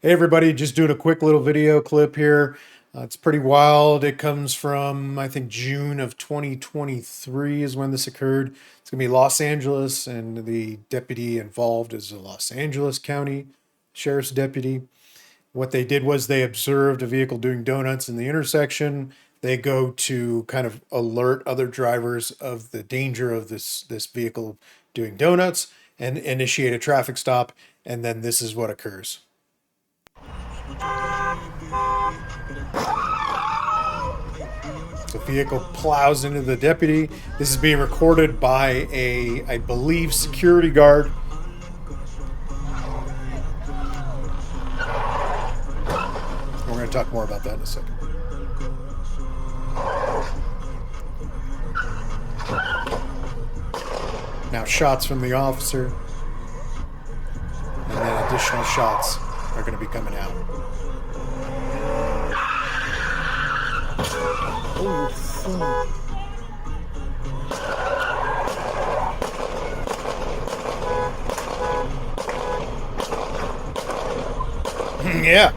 Hey everybody, just doing a quick little video clip here. It's pretty wild. It comes from, I think, June of 2023 is when this occurred. It's going to be Los Angeles, and the deputy involved is a Los Angeles County Sheriff's deputy. What they did was they observed a vehicle doing donuts in the intersection. They go to kind of alert other drivers of the danger of this vehicle doing donuts and initiate a traffic stop, and then this is what occurs. The vehicle plows into the deputy. This is being recorded by I believe, security guard. We're going to talk more about that in a second. Now shots from the officer, and then additional shots are going to be coming out. Oh, fuck. Yeah.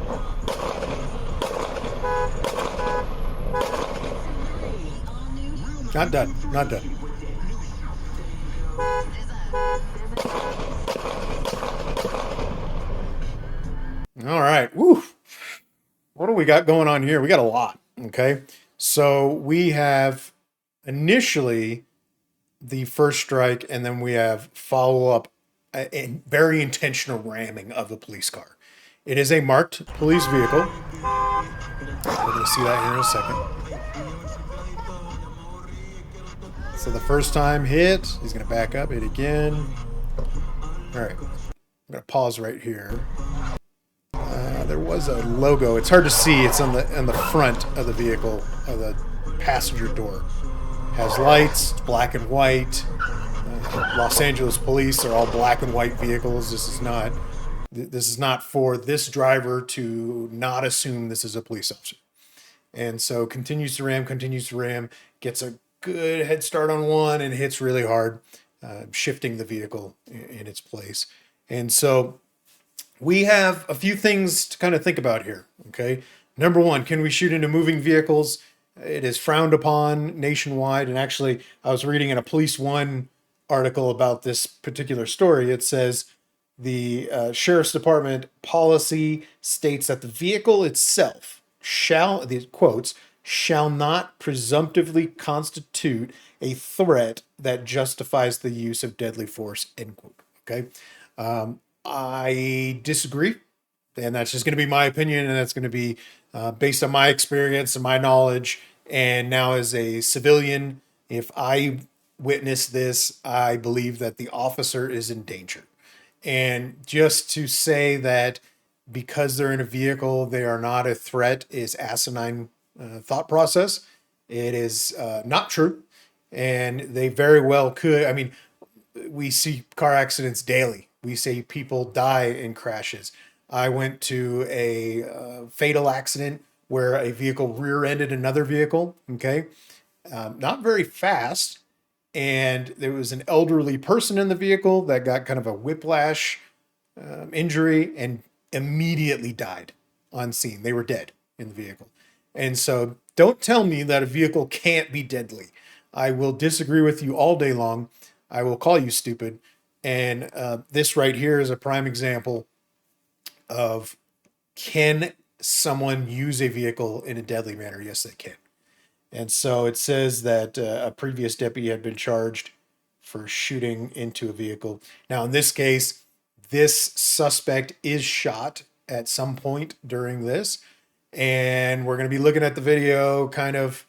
Not done. Not done. All right. Woo. What do we got going on here? We got a lot. Okay. So we have initially the first strike, and then we have follow up, a very intentional ramming of a police car. It is a marked police vehicle. We're going to see that here in a second. So the first time hit, he's going to back up, hit again. All right. I'm going to pause right here. There was a logo. It's hard to see. It's on the front of the vehicle, of the passenger door. Has lights. It's black and white. Los Angeles police are all black and white vehicles. This is not for this driver to not assume this is a police officer. And so continues to ram, gets a good head start on one, and hits really hard, shifting the vehicle in its place. And so we have a few things to kind of think about here. Okay. Number one, can we shoot into moving vehicles? It is frowned upon nationwide. And actually, I was reading in a Police One article about this particular story. It says the Sheriff's Department policy states that the vehicle itself these quotes, shall not presumptively constitute a threat that justifies the use of deadly force, end quote. Okay. I disagree, and that's just going to be my opinion, and that's going to be based on my experience and my knowledge. And now, as a civilian, if I witness this, I believe that the officer is in danger. And just to say that because they're in a vehicle, they are not a threat is asinine thought process. It is not true, and they very well could. I mean, we see car accidents daily. We see people die in crashes. I went to a fatal accident where a vehicle rear-ended another vehicle. Okay, not very fast, and there was an elderly person in the vehicle that got kind of a whiplash injury and immediately died on scene. They were dead in the vehicle. And so don't tell me that a vehicle can't be deadly. I will disagree with you all day long. I will call you stupid. And this right here is a prime example of, can someone use a vehicle in a deadly manner? Yes, they can. And so it says that a previous deputy had been charged for shooting into a vehicle. Now, in this case, this suspect is shot at some point during this. And we're going to be looking at the video kind of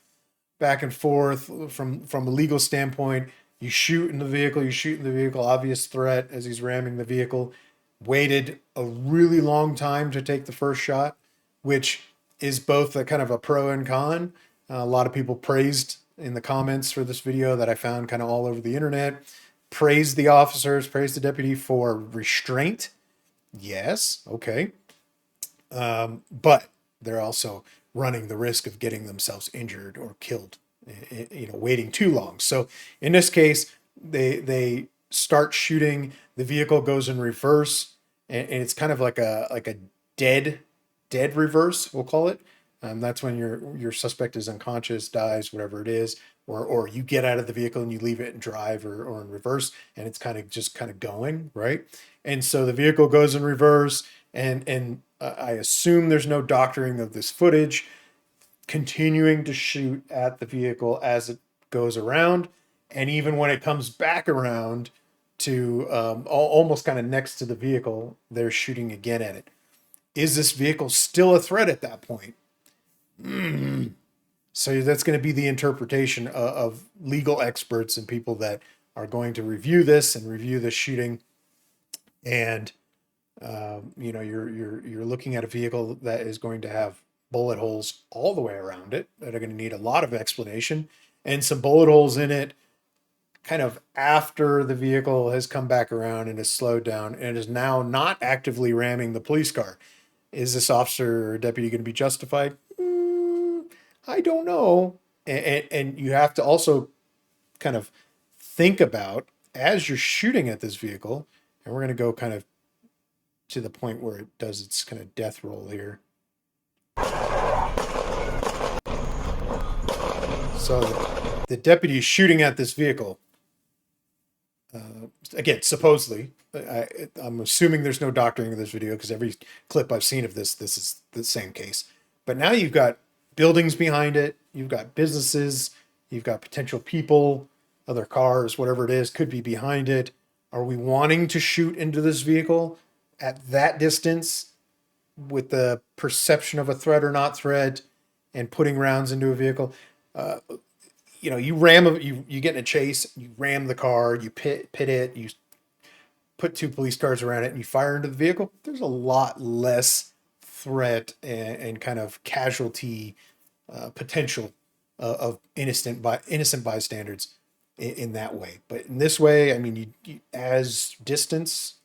back and forth from a legal standpoint. You shoot in the vehicle, obvious threat as he's ramming the vehicle. Waited a really long time to take the first shot, which is both a kind of a pro and con. A lot of people praised in the comments for this video that I found kind of all over the internet. Praised the officers, praised the deputy for restraint. Yes, okay. But they're also running the risk of getting themselves injured or killed, waiting too long. So in this case, they start shooting. The vehicle goes in reverse, and it's kind of like a dead dead reverse, we'll call it. That's when your suspect is unconscious, dies, whatever it is, or you get out of the vehicle and you leave it in drive or in reverse, and it's kind of going right. And so the vehicle goes in reverse, and I assume there's no doctoring of this footage, continuing to shoot at the vehicle as it goes around, and even when it comes back around to almost kind of next to the vehicle, they're shooting again at it. Is this vehicle still a threat at that point? So that's going to be the interpretation of legal experts and people that are going to review this and review the shooting. And you're looking at a vehicle that is going to have bullet holes all the way around it that are going to need a lot of explanation, and some bullet holes in it kind of after the vehicle has come back around and is slowed down and is now not actively ramming the police car. Is this officer or deputy going to be justified? I don't know. And you have to also kind of think about as you're shooting at this vehicle, and we're going to go kind of to the point where it does its kind of death roll here. So the deputy is shooting at this vehicle. Again, supposedly, I'm assuming there's no doctoring of this video because every clip I've seen of this is the same case. But now you've got buildings behind it, you've got businesses, you've got potential people, other cars, whatever it is, could be behind it. Are we wanting to shoot into this vehicle at that distance with the perception of a threat or not threat and putting rounds into a vehicle? You ram, you get in a chase, you ram the car, you pit it, you put two police cars around it, and you fire into the vehicle. There's a lot less threat and kind of casualty potential of innocent bystanders in that way. But in this way, I mean, as distance,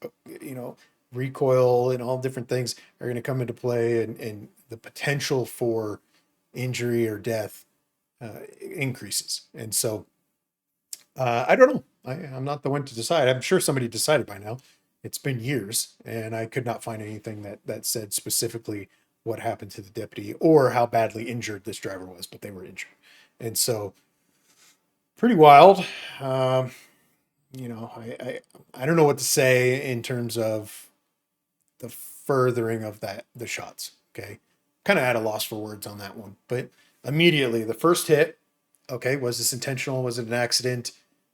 recoil and all different things are going to come into play, and the potential for injury or death increases. And so I don't know. I'm not the one to decide. I'm sure somebody decided by now. It's been years, and I could not find anything that said specifically what happened to the deputy or how badly injured this driver was, but they were injured. And so pretty wild. I don't know what to say in terms of the furthering of the shots. Okay. Kind of at a loss for words on that one, but immediately the first hit, okay, was this intentional? Was it an accident?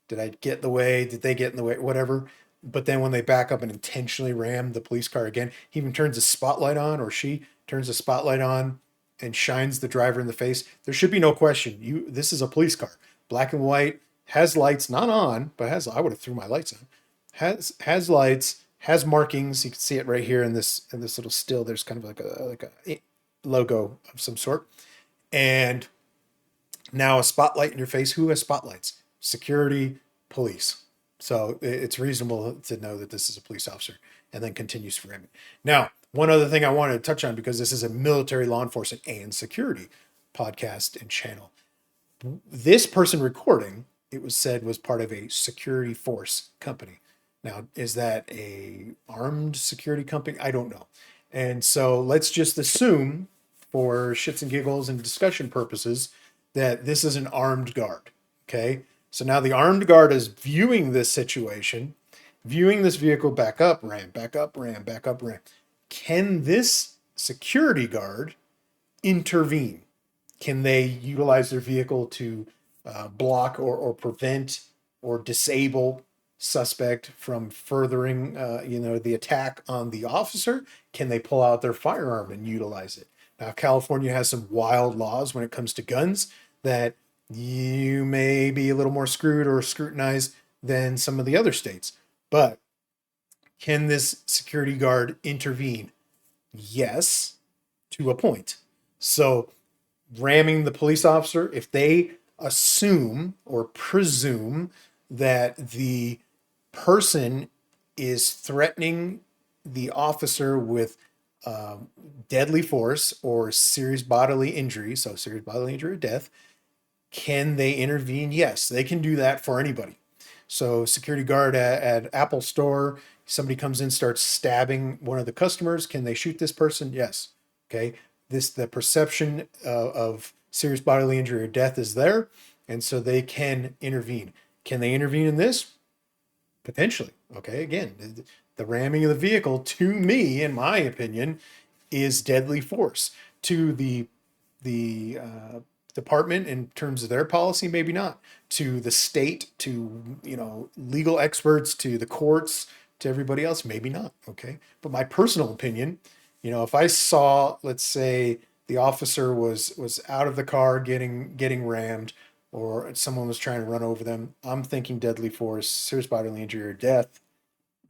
Did I get in the way? Did they get in the way? Whatever. But then when they back up and intentionally ram the police car again, he even turns a spotlight on, or she turns a spotlight on and shines the driver in the face. There should be no question. This is a police car, black and white, has lights, not on, but I would have threw my lights on. Has lights, has markings. You can see it right here in this little still. There's kind of like a logo of some sort. And now a spotlight in your face. Who has spotlights? Security, police. So it's reasonable to know that this is a police officer, and then continues for him. Now, one other thing I wanted to touch on, because this is a military law enforcement and security podcast and channel. This person recording, it was said, was part of a security force company. Now, is that a armed security company? I don't know. And so let's just assume, for shits and giggles and discussion purposes, that this is an armed guard. Okay. So now the armed guard is viewing this situation, viewing this vehicle back up, ram, back up, ram, back up, ram. Can this security guard intervene? Can they utilize their vehicle to block or prevent or disable suspect from furthering, the attack on the officer? Can they pull out their firearm and utilize it? Now, California has some wild laws when it comes to guns that you may be a little more screwed or scrutinized than some of the other states. But can this security guard intervene? Yes, to a point. So ramming the police officer, if they assume or presume that the person is threatening the officer with deadly force or serious bodily injury, so serious bodily injury or death, can they intervene? Yes, they can do that for anybody. So security guard at Apple store Somebody comes in, starts stabbing one of the customers. Can they shoot this person? Yes. Okay. The perception of serious bodily injury or death is there, and so they can intervene. Can they intervene in this? Potentially. Okay. Again, the ramming of the vehicle, to me, in my opinion, is deadly force. To the department in terms of their policy, maybe not. To the state, to legal experts, to the courts, to everybody else, maybe not. Okay, but my personal opinion, if I saw, let's say, the officer was out of the car getting rammed, or someone was trying to run over them, I'm thinking deadly force, serious bodily injury, or death.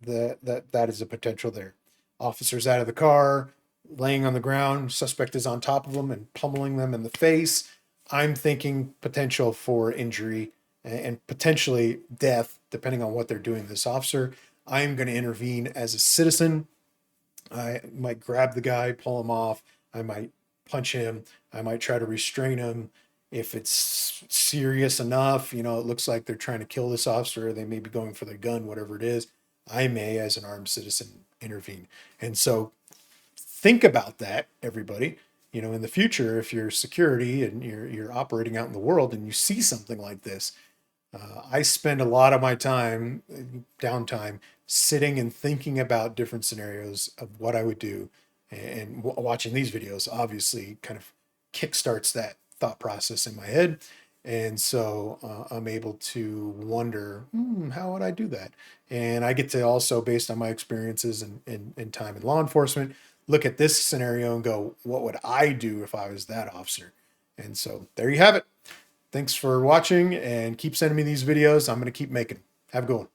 That is a potential there. Officers out of the car, laying on the ground, suspect is on top of them and pummeling them in the face. I'm thinking potential for injury and potentially death, depending on what they're doing to this officer. I'm going to intervene as a citizen. I might grab the guy, pull him off. I might punch him. I might try to restrain him. If it's serious enough, it looks like they're trying to kill this officer, they may be going for their gun, whatever it is, I may, as an armed citizen, intervene. And so think about that, everybody. In the future, if you're security and you're operating out in the world and you see something like this, I spend a lot of my time, downtime, sitting and thinking about different scenarios of what I would do. And watching these videos obviously kind of kickstarts that thought process in my head. And so I'm able to wonder, how would I do that? And I get to also, based on my experiences and time in law enforcement, look at this scenario and go, what would I do if I was that officer? And so there you have it. Thanks for watching, and keep sending me these videos. I'm going to keep making them. Have a good one.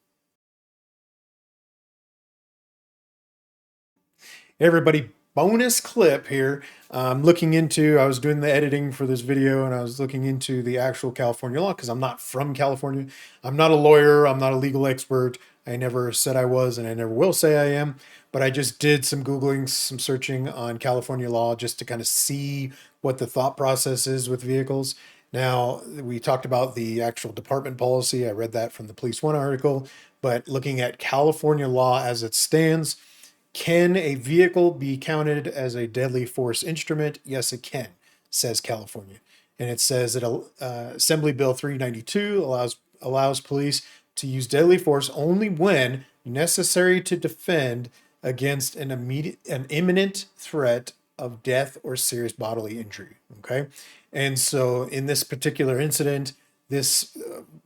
Hey everybody, bonus clip here. I was doing the editing for this video, and I was looking into the actual California law because I'm not from California. I'm not a lawyer. I'm not a legal expert. I never said I was, and I never will say I am. But I just did some Googling, some searching on California law just to kind of see what the thought process is with vehicles. Now, we talked about the actual department policy. I read that from the Police One article. But looking at California law as it stands, can a vehicle be counted as a deadly force instrument? Yes, it can, says California. And it says that Assembly Bill 392 allows police to use deadly force only when necessary to defend against an imminent threat of death or serious bodily injury. Okay. And so in this particular incident, this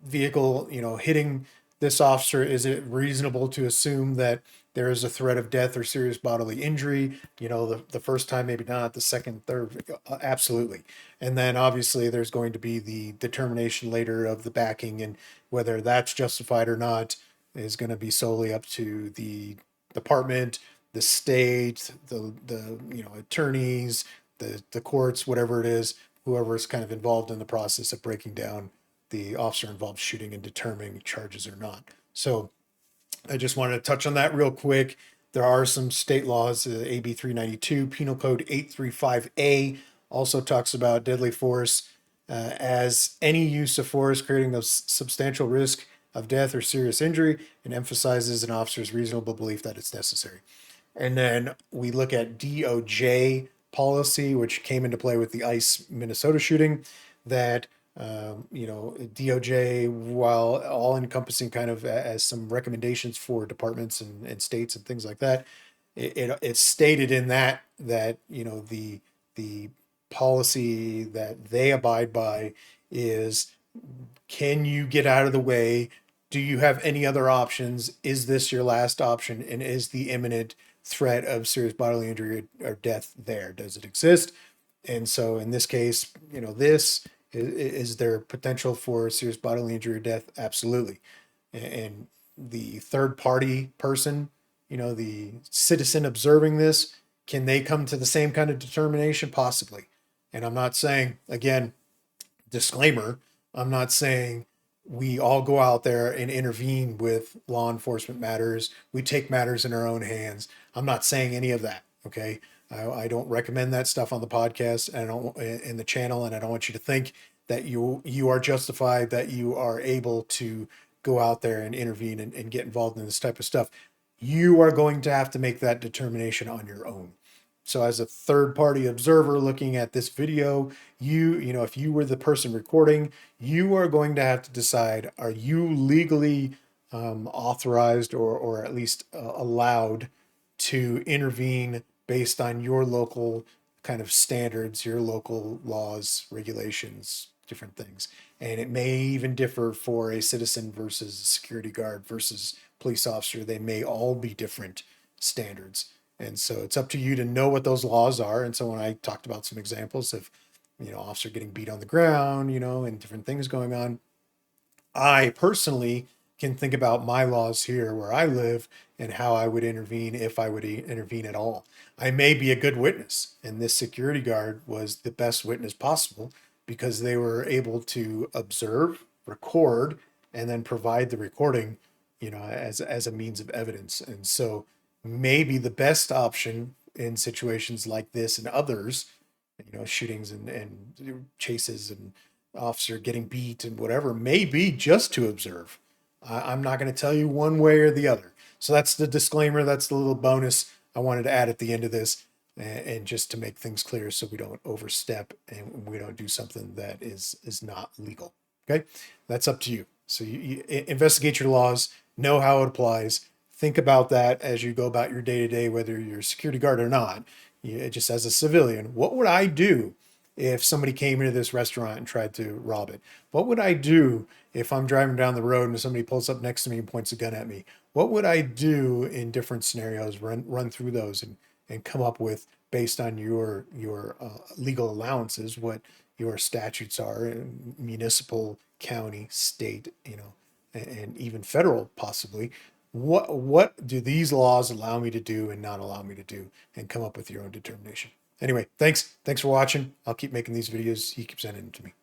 vehicle, hitting this officer, is it reasonable to assume that there is a threat of death or serious bodily injury? The first time, maybe not. The second, third, absolutely. And then obviously there's going to be the determination later of the backing, and whether that's justified or not is going to be solely up to the department, the state, the attorneys, the courts, whatever it is, whoever is kind of involved in the process of breaking down the officer involved shooting and determining charges or not. So I just wanted to touch on that real quick. There are some state laws. AB 392, Penal Code 835A also talks about deadly force as any use of force creating a substantial risk of death or serious injury, and emphasizes an officer's reasonable belief that it's necessary. And then we look at DOJ policy, which came into play with the ICE Minnesota shooting, that DOJ, while all encompassing kind of as some recommendations for departments and states and things like that, it's stated in that the policy that they abide by is, can you get out of the way? Do you have any other options? Is this your last option? And is the imminent threat of serious bodily injury or death there? Does it exist? And so in this case, this is there potential for serious bodily injury or death? Absolutely. And the third party person, the citizen observing this, can they come to the same kind of determination? Possibly. And I'm not saying, again, disclaimer, I'm not saying we all go out there and intervene with law enforcement matters. We take matters in our own hands. I'm not saying any of that. Okay. I don't recommend that stuff on the podcast and I don't in the channel. And I don't want you to think that you are justified, that you are able to go out there and intervene and get involved in this type of stuff. You are going to have to make that determination on your own. So as a third party observer looking at this video, you know, if you were the person recording, you are going to have to decide, are you legally authorized or at least allowed to intervene based on your local kind of standards, your local laws, regulations, different things. And it may even differ for a citizen versus a security guard versus police officer. They may all be different standards. And so it's up to you to know what those laws are. And so when I talked about some examples of, you know, officer getting beat on the ground, you know, and different things going on, I personally can think about my laws here where I live and how I would intervene if I would intervene at all. I may be a good witness, and this security guard was the best witness possible because they were able to observe, record, and then provide the recording, you know, as a means of evidence. And so maybe the best option in situations like this and others, you know, shootings and chases and officer getting beat and whatever, may be just to observe. I'm not going to tell you one way or the other. So that's the disclaimer. That's the little bonus I wanted to add at the end of this, and just to make things clear so we don't overstep and we don't do something that is not legal. Okay, that's up to you. So you investigate your laws, know how it applies, think about that as you go about your day to day, whether you're a security guard or not. Just as a civilian, what would I do if somebody came into this restaurant and tried to rob it? What would I do if I'm driving down the road and somebody pulls up next to me and points a gun at me? What would I do in different scenarios? Run through those and come up with, based on your legal allowances, what your statutes are, in municipal, county, state, you know, and even federal possibly. What do these laws allow me to do and not allow me to do, and come up with your own determination. Anyway, thanks for watching. I'll keep making these videos. You keep sending them to me.